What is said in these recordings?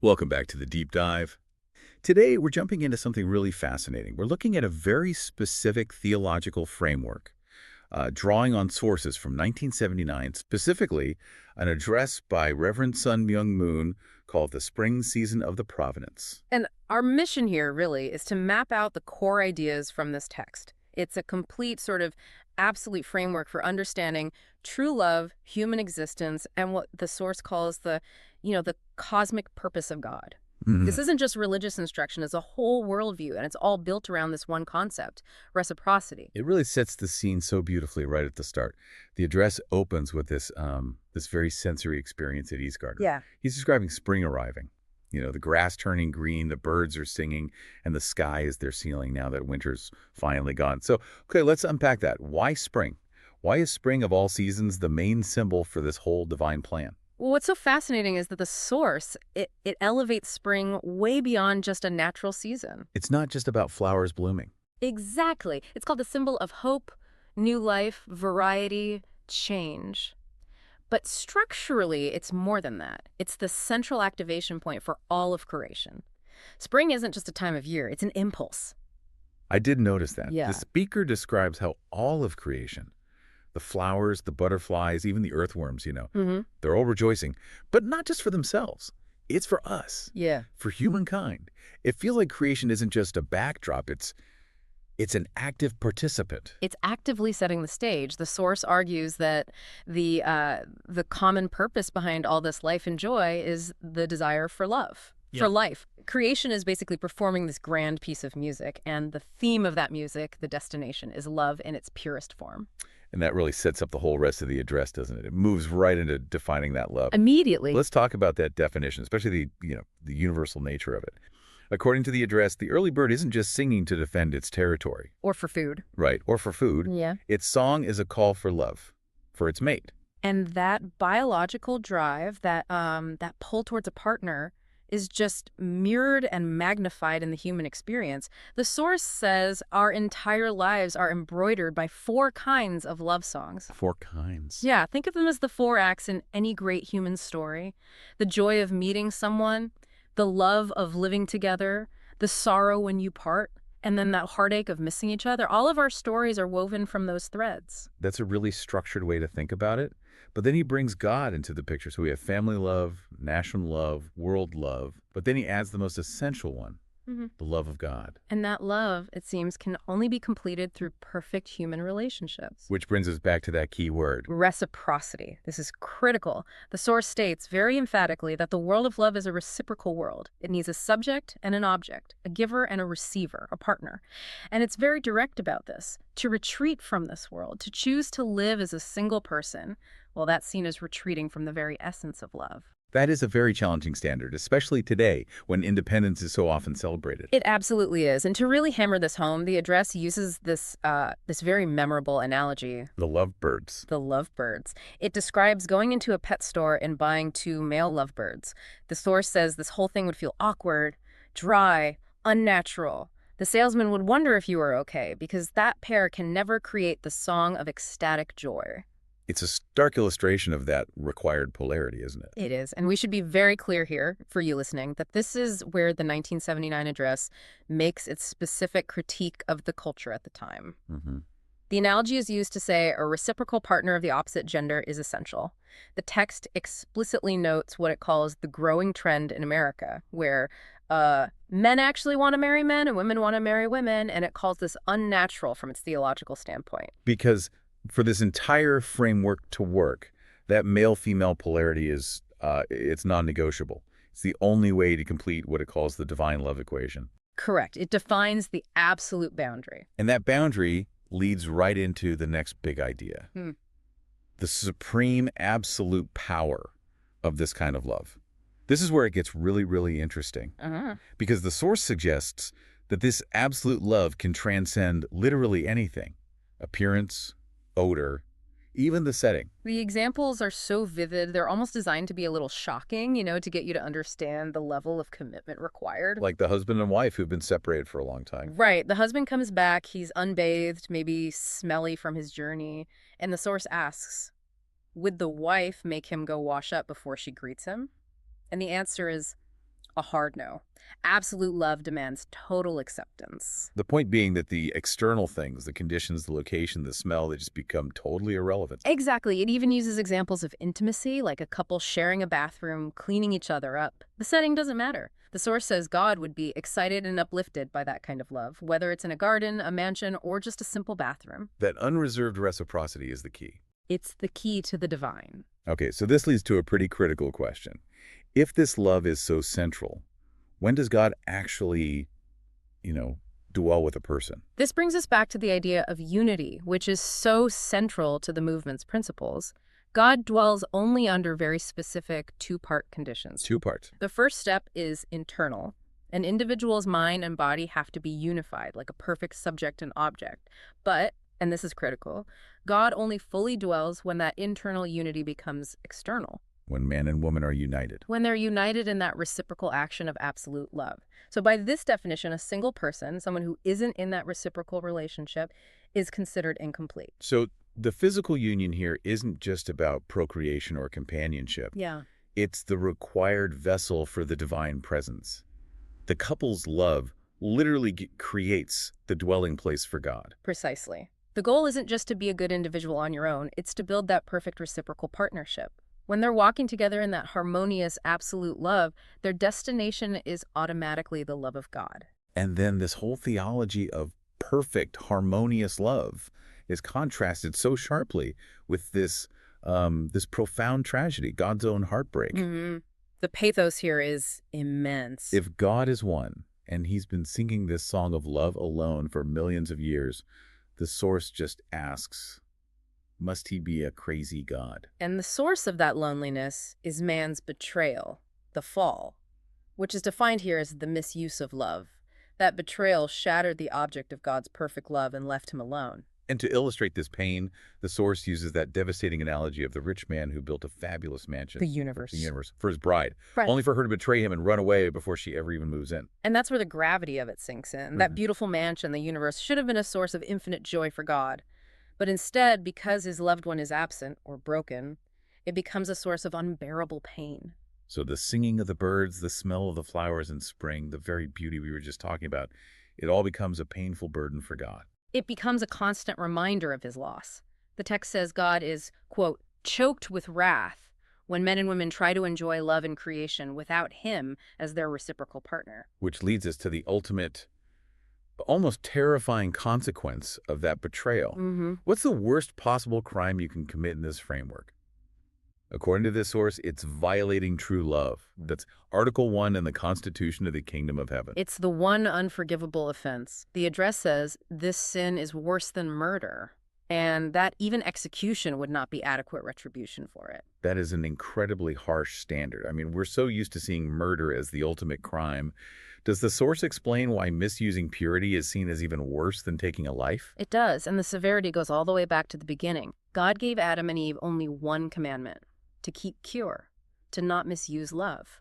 Welcome back to the Deep Dive. Today, we're jumping into something really fascinating. We're looking at a very specific theological framework, drawing on sources from 1979, specifically an address by Reverend Sun Myung Moon called The Spring Season of the Providence. And our mission here really is to map out the core ideas from this text. It's a complete sort of absolute framework for understanding true love, human existence, and what the source calls the cosmic purpose of God. Mhm. This isn't just religious instruction, it's a whole worldview, and it's all built around this one concept, reciprocity. It really sets the scene so beautifully right at the start. The address opens with this very sensory experience at Eastgard. Yeah. He's describing spring arriving. The grass turning green, the birds are singing, and the sky is their ceiling now that winter's finally gone. So, okay, let's unpack that. Why spring? Why is spring of all seasons the main symbol for this whole divine plan? Well, what's so fascinating is that the source, it elevates spring way beyond just a natural season. It's not just about flowers blooming. Exactly. It's called the symbol of hope, new life, variety, change. But structurally, it's more than that. It's the central activation point for all of creation. Spring isn't just a time of year, it's an impulse. I did notice that. Yeah. The speaker describes how all of creation, the flowers, the butterflies, even the earthworms, Mm-hmm. they're all rejoicing, but not just for themselves. It's for us, Yeah. for humankind. It feels like creation isn't just a backdrop, it's an active participant. It's actively setting the stage. The source argues that the common purpose behind all this life and joy is the desire for love, for life. Creation is basically performing this grand piece of music, and the theme of that music, the destination, is love in its purest form. And that really sets up the whole rest of the address, doesn't it? It moves right into defining that love. Immediately. Let's talk about that definition, especially the universal nature of it. According to the address, the early bird isn't just singing to defend its territory. Or for food. Right, or for food. Yeah. Its song is a call for love, for its mate. And that biological drive, that pull towards a partner, is just mirrored and magnified in the human experience. The source says our entire lives are embroidered by 4 kinds of love songs. 4 kinds. Yeah, think of them as the 4 acts in any great human story. The joy of meeting someone, the love of living together, the sorrow when you part, and then that heartache of missing each other. All of our stories are woven from those threads. That's a really structured way to think about it. But then he brings God into the picture. So we have family love, national love, world love. But then he adds the most essential one, the love of God. And that love, it seems, can only be completed through perfect human relationships. Which brings us back to that key word. Reciprocity. This is critical. The source states very emphatically that the world of love is a reciprocal world. It needs a subject and an object, a giver and a receiver, a partner. And it's very direct about this. To retreat from this world, to choose to live as a single person, well, that's seen as retreating from the very essence of love. That is a very challenging standard, especially today when independence is so often celebrated. It absolutely is. And to really hammer this home, the address uses this very memorable analogy. The lovebirds. The lovebirds. It describes going into a pet store and buying 2 male lovebirds. The source says this whole thing would feel awkward, dry, unnatural. The salesman would wonder if you were okay, because that pair can never create the song of ecstatic joy. It's a stark illustration of that required polarity, isn't it? It is. And we should be very clear here, for you listening, that this is where the 1979 address makes its specific critique of the culture at the time. The analogy is used to say a reciprocal partner of the opposite gender is essential. The text explicitly notes what it calls the growing trend in America, where men actually want to marry men and women want to marry women, and it calls this unnatural from its theological standpoint. Because for this entire framework to work, that male-female polarity is it's non-negotiable. It's the only way to complete what it calls the divine love equation. Correct. It defines the absolute boundary. And that boundary leads right into the next big idea. The supreme absolute power of this kind of love. This is where it gets really, really interesting. Because the source suggests that this absolute love can transcend literally anything. Appearance, odor, even the setting. The examples are so vivid, they're almost designed to be a little shocking, to get you to understand the level of commitment required. Like the husband and wife who've been separated for a long time. Right. The husband comes back, he's unbathed, maybe smelly from his journey, and the source asks, would the wife make him go wash up before she greets him? And the answer is, A hard no. Absolute love demands total acceptance. The point being that the external things, the conditions, the location, the smell, they just become totally irrelevant. Exactly. It even uses examples of intimacy, like a couple sharing a bathroom, cleaning each other up. The setting doesn't matter. The source says God would be excited and uplifted by that kind of love, whether it's in a garden, a mansion, or just a simple bathroom. That unreserved reciprocity is the key. It's the key to the divine. Okay, so this leads to a pretty critical question. If this love is so central, when does God actually, dwell with a person? This brings us back to the idea of unity, which is so central to the movement's principles. God dwells only under very specific two-part conditions. Two parts. The first step is internal. An individual's mind and body have to be unified, like a perfect subject and object. But, and this is critical, God only fully dwells when that internal unity becomes external. When man and woman are united. When they're united in that reciprocal action of absolute love. So by this definition, a single person, someone who isn't in that reciprocal relationship, is considered incomplete. So the physical union here isn't just about procreation or companionship. Yeah. It's the required vessel for the divine presence. The couple's love literally creates the dwelling place for God. Precisely. The goal isn't just to be a good individual on your own, it's to build that perfect reciprocal partnership. When they're walking together in that harmonious, absolute love, their destination is automatically the love of God. And then this whole theology of perfect, harmonious love is contrasted so sharply with this profound tragedy, God's own heartbreak. Mm-hmm. The pathos here is immense. If God is one, and he's been singing this song of love alone for millions of years, the source just asks, must he be a crazy God? And the source of that loneliness is man's betrayal, the fall, which is defined here as the misuse of love. That betrayal shattered the object of God's perfect love and left him alone. And to illustrate this pain, the source uses that devastating analogy of the rich man who built a fabulous mansion. The universe. For his bride, right. Only for her to betray him and run away before she ever even moves in. And that's where the gravity of it sinks in. Mm-hmm. That beautiful mansion, the universe, should have been a source of infinite joy for God. But instead, because his loved one is absent or broken, it becomes a source of unbearable pain. So the singing of the birds, the smell of the flowers in spring, the very beauty we were just talking about, it all becomes a painful burden for God. It becomes a constant reminder of his loss. The text says God is, quote, choked with wrath when men and women try to enjoy love in creation without him as their reciprocal partner. Which leads us to the ultimate, almost terrifying consequence of that betrayal. Mm-hmm. What's the worst possible crime you can commit in this framework? According to this source, it's violating true love. That's Article 1 in the Constitution of the Kingdom of Heaven. It's the one unforgivable offense. The address says this sin is worse than murder, and that even execution would not be adequate retribution for it. That is an incredibly harsh standard. I mean, we're so used to seeing murder as the ultimate crime. Does the source explain why misusing purity is seen as even worse than taking a life? It does, and the severity goes all the way back to the beginning. God gave Adam and Eve only one commandment: to keep pure, to not misuse love.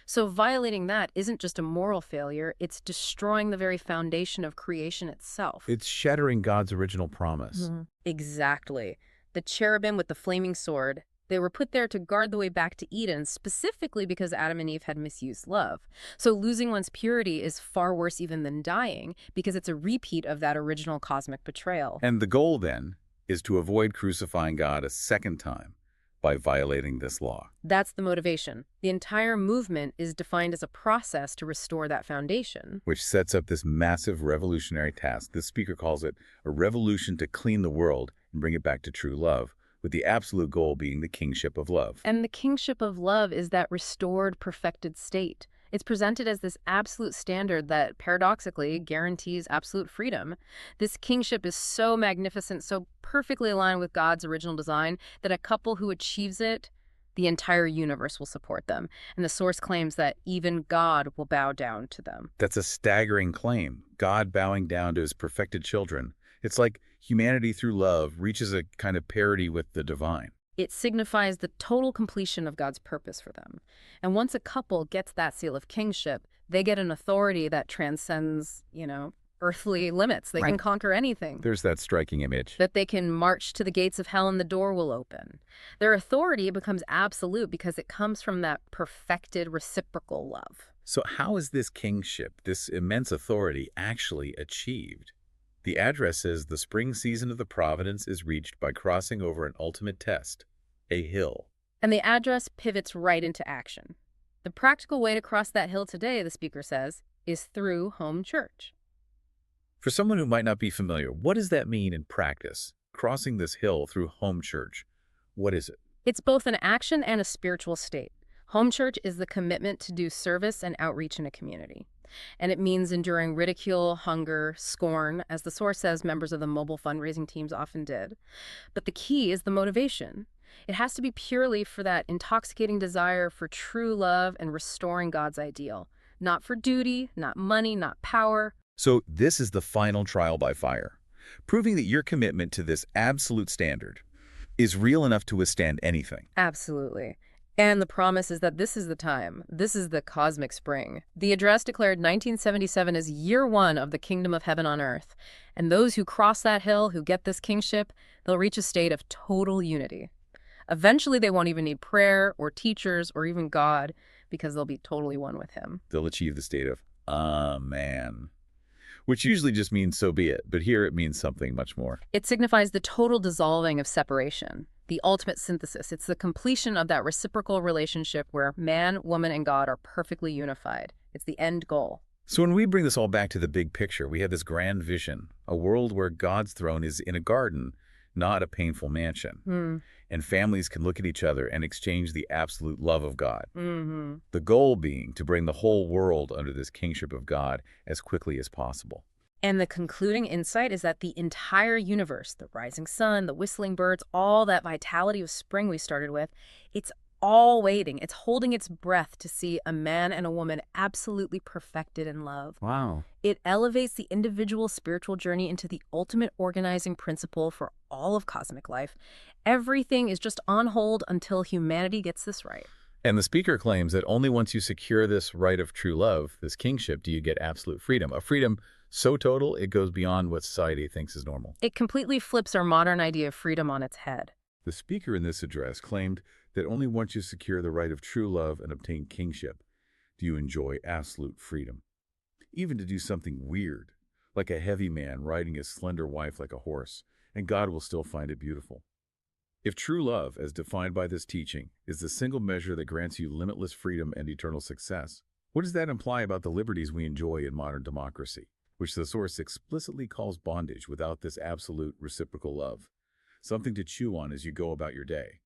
So violating that isn't just a moral failure, it's destroying the very foundation of creation itself. It's shattering God's original promise. Mm-hmm. Exactly. The cherubim with the flaming sword, they were put there to guard the way back to Eden, specifically because Adam and Eve had misused love. So losing one's purity is far worse even than dying, because it's a repeat of that original cosmic betrayal. And the goal, then, is to avoid crucifying God a second time by violating this law. That's the motivation. The entire movement is defined as a process to restore that foundation. Which sets up this massive revolutionary task. This speaker calls it a revolution to clean the world and bring it back to true love, with the absolute goal being the kingship of love. And the kingship of love is that restored, perfected state. It's presented as this absolute standard that, paradoxically, guarantees absolute freedom. This kingship is so magnificent, so perfectly aligned with God's original design, that a couple who achieves it, the entire universe will support them. And the source claims that even God will bow down to them. That's a staggering claim, God bowing down to his perfected children. It's like humanity through love reaches a kind of parity with the divine. It signifies the total completion of God's purpose for them. And once a couple gets that seal of kingship, they get an authority that transcends, earthly limits. They can conquer anything. There's that striking image. That they can march to the gates of hell and the door will open. Their authority becomes absolute because it comes from that perfected reciprocal love. So how is this kingship, this immense authority, actually achieved? The address says the spring season of the providence is reached by crossing over an ultimate test, a hill. And the address pivots right into action. The practical way to cross that hill today, the speaker says, is through home church. For someone who might not be familiar, what does that mean in practice? Crossing this hill through home church. What is it? It's both an action and a spiritual state. Home church is the commitment to do service and outreach in a community. And it means enduring ridicule, hunger, scorn, as the source says members of the mobile fundraising teams often did. But the key is the motivation. It has to be purely for that intoxicating desire for true love and restoring God's ideal. Not for duty, not money, not power. So this is the final trial by fire, proving that your commitment to this absolute standard is real enough to withstand anything. Absolutely. And the promise is that this is the time. This is the cosmic spring. The address declared 1977 as year one of the kingdom of heaven on earth. And those who cross that hill, who get this kingship, they'll reach a state of total unity. Eventually, they won't even need prayer or teachers or even God because they'll be totally one with him. They'll achieve the state of Amen, which usually just means so be it, but here it means something much more. It signifies the total dissolving of separation, the ultimate synthesis. It's the completion of that reciprocal relationship where man, woman, and God are perfectly unified. It's the end goal. So when we bring this all back to the big picture, we have this grand vision, a world where God's throne is in a garden, not a painful mansion. And families can look at each other and exchange the absolute love of God. The goal being to bring the whole world under this kingship of God as quickly as possible. And the concluding insight is that the entire universe, the rising sun, the whistling birds, all that vitality of spring we started with, it's all waiting. It's holding its breath to see a man and a woman absolutely perfected in love. Wow. It elevates the individual spiritual journey into the ultimate organizing principle for all of cosmic life. Everything is just on hold until humanity gets this right. And the speaker claims that only once you secure this right of true love, this kingship, do you get absolute freedom. A freedom so total it goes beyond what society thinks is normal. It completely flips our modern idea of freedom on its head. The speaker in this address claimed that only once you secure the right of true love and obtain kingship do you enjoy absolute freedom. Even to do something weird, like a heavy man riding his slender wife like a horse, and God will still find it beautiful. If true love, as defined by this teaching, is the single measure that grants you limitless freedom and eternal success, what does that imply about the liberties we enjoy in modern democracy, which the source explicitly calls bondage without this absolute reciprocal love? Something to chew on as you go about your day.